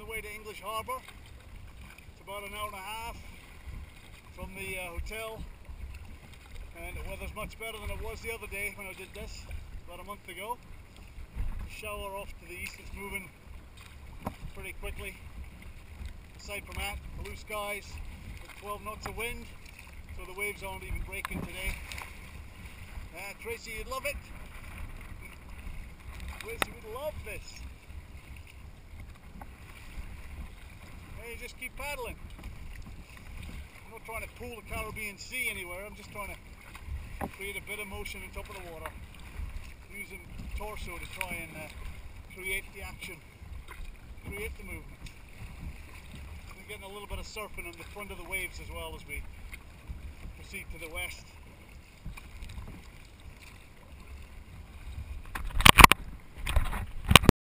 the way to English Harbour. It's about an hour and a half from the hotel, and the weather's much better than it was the other day when I did this about a month ago. The shower off to the east is moving pretty quickly. Aside from that, blue skies with 12 knots of wind, so the waves aren't even breaking today. Tracy, you'd love it. Tracy would love this. Hey, just keep paddling. I'm not trying to pull the Caribbean Sea anywhere, I'm just trying to create a bit of motion on top of the water, using torso to try and create the action, create the movement. We're getting a little bit of surfing on the front of the waves as well as we proceed to the west.